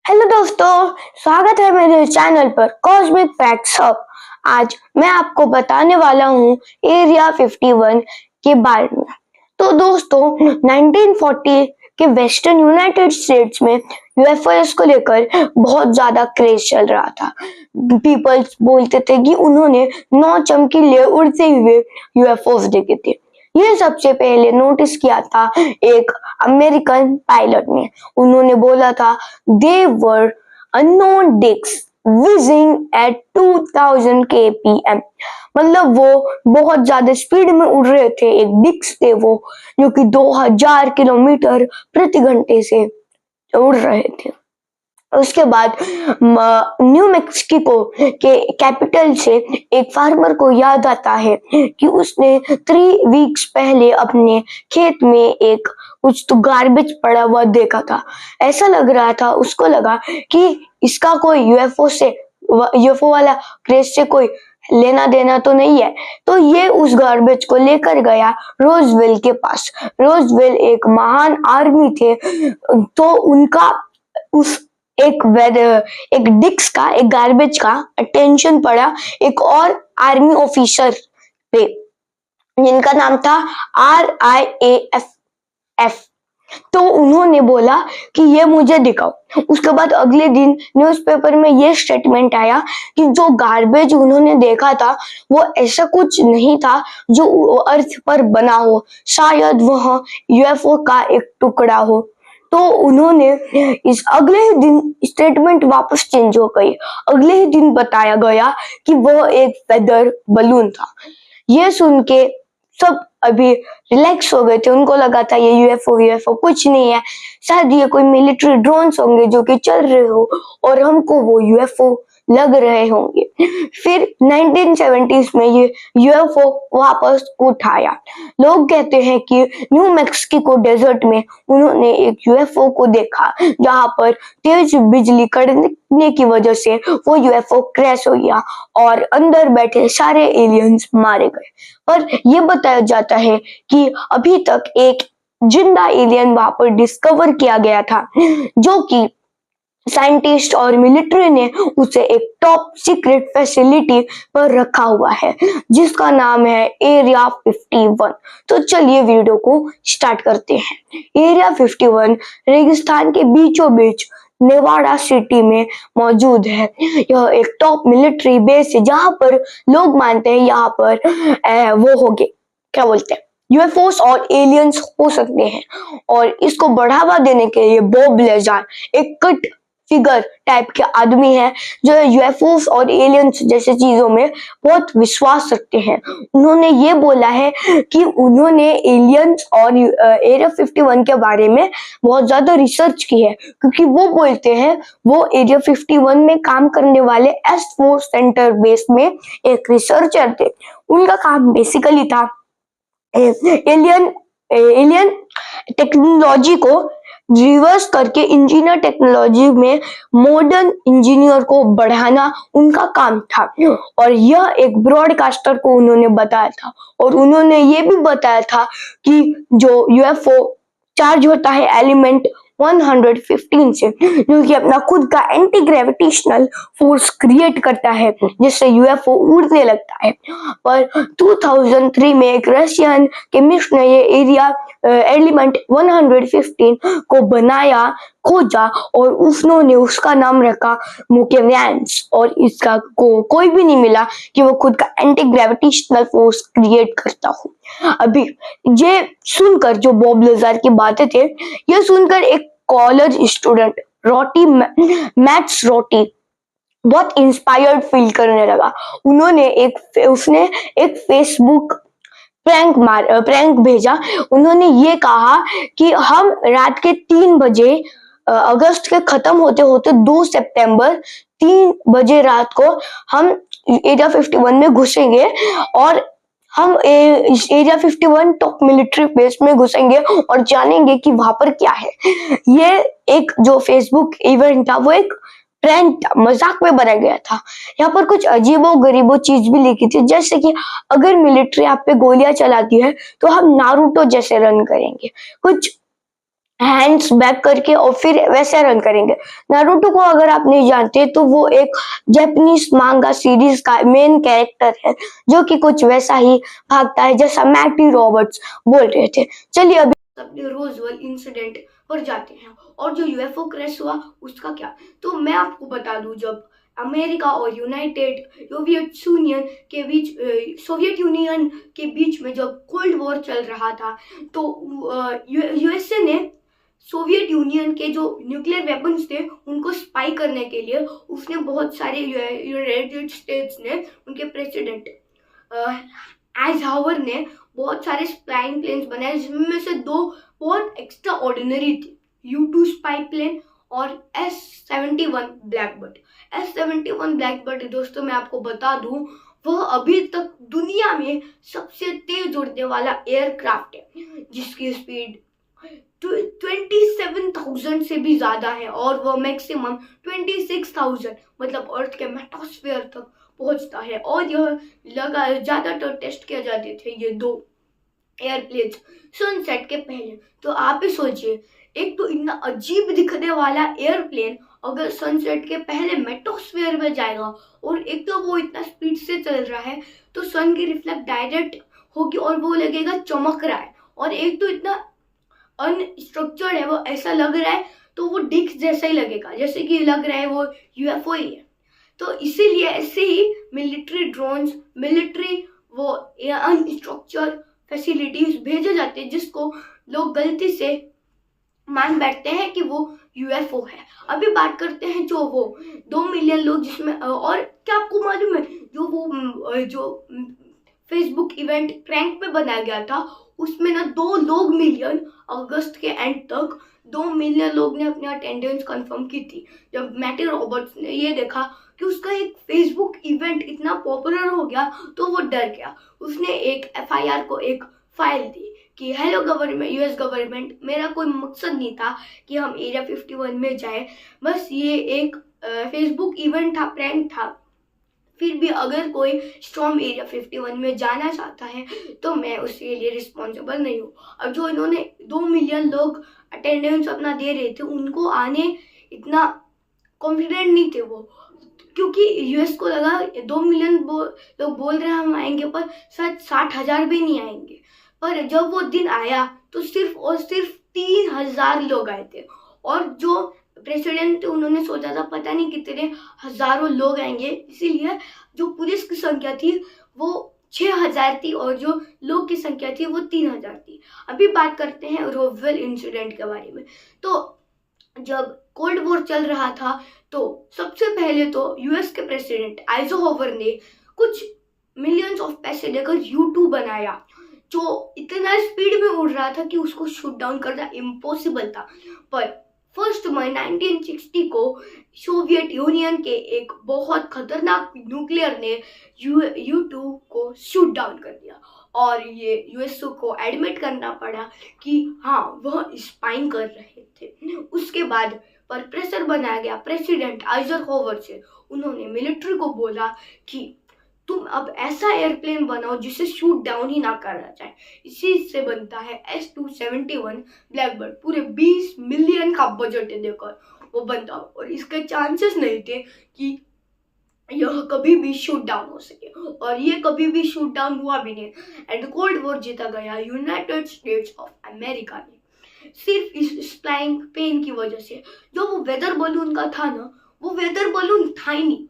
Hello दोस्तों, स्वागत है मेरे चैनल पर कॉस्मिक फैक्ट्स हब। आज मैं आपको बताने वाला हूँ एरिया 51 के बारे में। तो दोस्तों 1940 के वेस्टर्न यूनाइटेड स्टेट्स में यूएफओएस को लेकर बहुत ज्यादा क्रेज चल रहा था। पीपल्स बोलते थे कि उन्होंने 9 चमकीले उड़ते हुए यूएफओस देखे थे। ये सबसे पहले नोटिस किया था एक अमेरिकन पायलट ने। उन्होंने बोला था दे वर unknown disc whizzing at 2000 kpm। मतलब वो बहुत ज्यादा स्पीड में उड़ रहे थे। एक डिस्क थे वो, जो कि 2000 किलोमीटर प्रति घंटे से उड़ रहे थे। उसके बाद न्यू मैक्सिको के कैपिटल से एक फार्मर को याद आता है कि उसने 3 वीक्स पहले अपने खेत में एक कुछ तो गार्बेज पड़ा हुआ देखा था। ऐसा लग रहा था, उसको लगा कि इसका कोई यूएफओ वाला क्रेज से कोई लेना देना तो नहीं है। तो ये उस गार्बेज को लेकर गया रोजवेल के पास। रोजवेल एक महान आर्मी थे, तो उनका उस एक डिस्क का, एक गार्बेज का अटेंशन पड़ा एक और आर्मी ऑफिसर पे, जिनका नाम था RIAF। तो उन्होंने बोला कि ये मुझे दिखाओ। उसके बाद अगले दिन न्यूज़पेपर में ये स्टेटमेंट आया कि जो गार्बेज उन्होंने देखा था वो ऐसा कुछ नहीं था जो अर्थ पर बना हो, शायद वह यूएफओ का एक टुकड़ा हो। तो उन्होंने इस अगले ही दिन स्टेटमेंट वापस चेंज हो गई। अगले ही दिन बताया गया कि वह एक फेदर बलून था। ये सुन के सब अभी रिलैक्स हो गए थे। उनको लगा था ये यूएफओ कुछ नहीं है, शायद ये कोई मिलिट्री ड्रोन्स होंगे जो कि चल रहे हो और हमको वो यूएफओ लग रहे होंगे। फिर 1970s में ये यूएफओ वापस उठाया। लोग कहते हैं कि न्यू मैक्सिको डेजर्ट में उन्होंने एक यूएफओ को देखा, जहां पर तेज बिजली कड़कने की वजह से वो यूएफओ क्रैश हो गया और अंदर बैठे सारे एलियंस मारे गए। पर यह बताया जाता है कि अभी तक एक जिंदा एलियन वहां पर डिस्कवर किया गया था, जो कि साइंटिस्ट और मिलिट्री ने उसे एक टॉप सीक्रेट फैसिलिटी पर रखा हुआ है, जिसका नाम है एरिया 51। तो चलिए वीडियो को स्टार्ट करते हैं। एरिया 51 रेगिस्तान के बीचों बीच नेवाडा सिटी में मौजूद है। यह एक टॉप मिलिट्री बेस है, जहां पर लोग मानते हैं यहाँ पर वो होंगे, क्या बोलते हैं, यूएफओस और एलियंस हो सकते हैं। और इसको बढ़ावा देने के लिए बॉब लेजार एक कट फिगर टाइप के आदमी है, जो यूएफओस और एलियंस जैसे चीजों में बहुत विश्वास रखते हैं। उन्होंने ये बोला है कि उन्होंने एलियंस और एरिया 51 के बारे में बहुत ज्यादा रिसर्च की है, क्योंकि वो बोलते हैं वो एरिया 51 में काम करने वाले S4 सेंटर बेस में एक रिसर्चर थे। उनका काम बेसिकली था एलियन टेक्नोलॉजी को रिवर्स करके इंजीनियर टेक्नोलॉजी में मॉडर्न इंजीनियर को बढ़ाना उनका काम था। और यह एक ब्रॉडकास्टर को उन्होंने बताया था। और उन्होंने ये भी बताया था कि जो यूएफओ चार्ज होता है एलिमेंट 115 से, जो कि अपना खुद का एंटी ग्रेविटेशनल फोर्स क्रिएट करता है, जिससे यूएफओ उड़ने लगता है। पर 2003 में एक रशियन केमिस्ट ने ये एरिया एलिमेंट 115 को बनाया, खोजा, और उन्होंने उसका नाम रखा मोकेवियंस। और इसका कोई भी नहीं मिला कि वो खुद का एंटी ग्रेविटेशनल फोर्स क्रिएट करता हो। अभी ये सुनकर, जो बॉब लेजार की बातें थे, ये सुनकर एक कॉलेज स्टूडेंट मैथ्स रोटी बहुत इंस्पायर्ड फील करने लगा। उसने एक फेसबुक प्रैंक भेजा। उन्होंने ये कहा कि हम रात के 3 बजे, अगस्त के खत्म होते होते 2 सितंबर 3 बजे रात को हम एरिया 51 में घुसेंगे और हम एरिया 51 टॉप मिलिट्री बेस में घुसेंगे और जानेंगे कि वहां पर क्या है। ये एक जो फेसबुक इवेंट था वो एक प्रैंक था, मजाक में बनाया गया था। यहाँ पर कुछ अजीबो गरीबो चीज भी लिखी थी, जैसे कि अगर मिलिट्री आप पे गोलियां चलाती है तो हम नारुतो जैसे रन करेंगे। कुछ हैंड्स बैक करके और फिर वैसे रन करेंगे। नारुतो को अगर आप नहीं जानते तो वो एक जापानीज मांगा सीरीज का मेन कैरेक्टर है जो कि कुछ वैसा ही भागता है जैसा मैटी रॉबर्ट्स बोल रहे थे। चलिए अभी अपने रोजवेल इंसिडेंट पर जाते हैं और जो यूएफओ क्रैश हुआ उसका क्या। तो मैं आपको बता दूं, जब अमेरिका और यूनाइटेड सोवियत यूनियन के बीच में जब कोल्ड वॉर चल रहा था तो यूएसए ने सोवियत यूनियन के जो न्यूक्लियर वेपन्स थे उनको स्पाई करने के लिए उसने बहुत सारे यूनाइटेड स्टेट्स ने उनके प्रेसिडेंट आइजहावर ने बहुत सारे स्पाइंग प्लेन्स बनाए जिनमें से दो बहुत एक्स्ट्रा ऑर्डिनरी थे, U-2 स्पाई प्लेन और S-71 ब्लैकबर्ड। S-71 ब्लैकबर्ड दोस्तों मैं आपको बता दूं वह अभी तक दुनिया में सबसे तेज उड़ने वाला एयरक्राफ्ट है जिसकी स्पीड 27,000 से भी ज्यादा है और वह मैक्सिमम 26,000 मतलब अर्थ के मेटोस्फेयर तक पहुंचता है। और यह ज्यादातर टेस्ट किए जाते थे ये दो एयरप्लेन्स सनसेट के पहले। तो आप ही सोचिए, एक तो इतना अजीब दिखने वाला एयरप्लेन अगर सनसेट के पहले मेटोस्फेयर में जाएगा और एक तो वो इतना स्पीड से चल रहा है तो सन की रिफ्लेक्ट डायरेक्ट होगी और वो लगेगा चमक रहा है, और एक तो इतना अनस्ट्रक्चर्ड है वो, ऐसा लग रहा है तो वो डिस्क जैसा ही लगेगा जैसे कि लग रहा है वो यूएफओ ही है। तो इसीलिए ऐसे ही मिलिट्री ड्रोन्स, मिलिट्री वो अनस्ट्रक्चर्ड फैसिलिटीज भेजे जाते हैं जिसको लोग गलती से मान बैठते हैं कि वो यूएफओ है। अभी बात करते हैं जो वो 2 मिलियन लोग जिसमें, और क्या आपको मालूम है जो फेसबुक इवेंट प्रैंक पे बनाया गया था उसमें ना 2 मिलियन अगस्त के एंड तक 2 मिलियन लोग ने अपनी अटेंडेंस कंफर्म की थी। जब मैटी रॉबर्ट्स ने ये देखा कि उसका एक फेसबुक इवेंट इतना पॉपुलर हो गया तो वो डर गया। उसने एक एफआईआर को एक फाइल दी कि हेलो गवर्नमेंट, यूएस गवर्नमेंट, मेरा कोई मकसद नहीं था कि हम एरिया 51 में जाए, बस ये एक फेसबुक इवेंट था, प्रैंक था। फिर भी अगर कोई स्टॉर्म एरिया 51 में जाना चाहता है तो मैं उसके लिए रिस्पॉन्सिबल नहीं हूँ। अब जो इन्होंने 2 मिलियन लोग अटेंडेंस अपना दे रहे थे उनको आने इतना कॉन्फिडेंट नहीं थे वो, क्योंकि यूएस को लगा 2 मिलियन लोग बोल रहे हैं हम आएंगे पर शायद 60,000 भी नहीं आएंगे। पर जब वो दिन आया तो सिर्फ और सिर्फ 3,000 लोग आए थे, और जो प्रेसिडेंट थे उन्होंने सोचा था पता नहीं कितने हजारों लोग आएंगे, इसीलिए जो पुलिस की संख्या थी वो 6,000 थी और जो लोग की संख्या थी वो 3,000 थी। अभी बात करते हैं रोजवेल इंसिडेंट के बारे में। तो जब कोल्ड वॉर चल रहा था तो सबसे पहले तो यूएस के प्रेसिडेंट आइजनहोवर ने कुछ मिलियंस ऑफ पैसे देकर U-2 बनाया जो इतना स्पीड में उड़ रहा था कि उसको शूट डाउन करना इम्पॉसिबल था। पर 1 मई 1960 को सोवियत यूनियन के एक बहुत खतरनाक न्यूक्लियर ने U-2 को शूट डाउन कर दिया और ये यूएसओ को एडमिट करना पड़ा कि हाँ वह स्पाइंग कर रहे थे। उसके बाद पर प्रेशर बनाया गया प्रेसिडेंट आइजनहोवर से, उन्होंने मिलिट्री को बोला कि तुम अब ऐसा एयरप्लेन बनाओ जिसे शूट डाउन ही ना करा जाए। इसी से बनता है S-271 ब्लैकबर्ड। पूरे 20 मिलियन का बजट देकर वो बनता, और इसके चांसेस नहीं थे कि यह कभी भी शूट डाउन हो सके, और ये कभी भी शूट डाउन हुआ भी नहीं। एंड कोल्ड वॉर जीता गया यूनाइटेड स्टेट्स ऑफ अमेरिका ने, सिर्फ इस स्प्लाइंग पेन की वजह से। जो वो वेदर बलून का था ना, वो वेदर बलून था ही नहीं।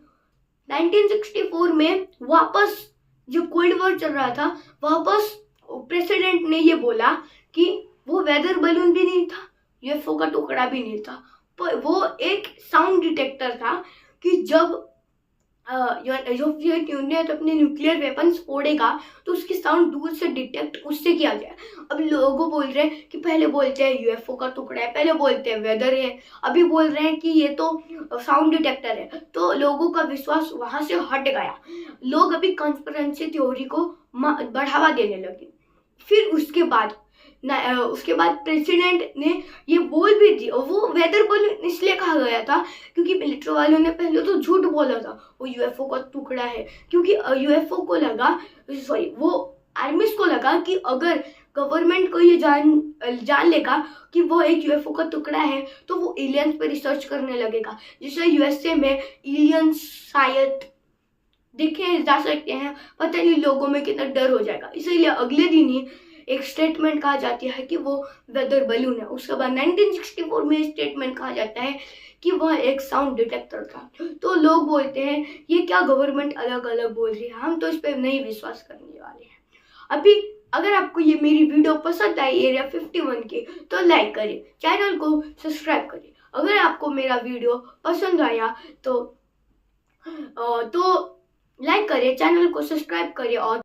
1964 में वापस जब कोल्ड वॉर चल रहा था वापस प्रेसिडेंट ने ये बोला कि वो वेदर बलून भी नहीं था, यूएफओ का टुकड़ा भी नहीं था, पर वो एक साउंड डिटेक्टर था कि जब सोवियत यूनियन अपने न्यूक्लियर वेपन्स फोड़ेगा तो उसकी साउंड दूर से डिटेक्ट उससे किया जाए। अब लोगों बोल रहे हैं कि पहले बोलते हैं यूएफओ का टुकड़ा है, पहले बोलते हैं वेदर है, अभी बोल रहे हैं कि ये तो साउंड डिटेक्टर है। तो लोगों का विश्वास वहां से हट गया, लोग अभी कॉन्स्पिरेसी थ्योरी को बढ़ावा देने लगे। फिर उसके बाद प्रेसिडेंट ने ये बोल भी दिया, वो वेदर बलून इसलिए कहा गया था क्योंकि मिलिट्री वालों ने पहले तो झूठ बोला था वो यूएफओ का टुकड़ा है, क्योंकि यूएफओ को लगा, वो आर्मीज को लगा कि अगर गवर्नमेंट को ये जान लेगा कि वो एक यूएफओ का टुकड़ा है, तो वो एलियंस पे रिसर्च करने लगेगा। जैसे यूएसए में एलियंस शायद देखे जा सकते हैं, पता नहीं लोगों में कितना डर हो जाएगा। इसीलिए अगले दिन ही एक स्टेटमेंट कहा जाती है कि वो वेदर बलून है। उसके बाद 1964 में स्टेटमेंट कहा जाता है कि वह एक साउंड डिटेक्टर था। तो लोग बोलते हैं ये क्या गवर्नमेंट अलग अलग बोल रही है, हम तो इस पर नहीं विश्वास करने वाले हैं। अभी अगर आपको ये मेरी वीडियो पसंद आई एरिया 51 की, तो लाइक करें, चैनल को सब्सक्राइब करें। अगर आपको मेरा वीडियो पसंद आया तो लाइक करें, चैनल को सब्सक्राइब करें और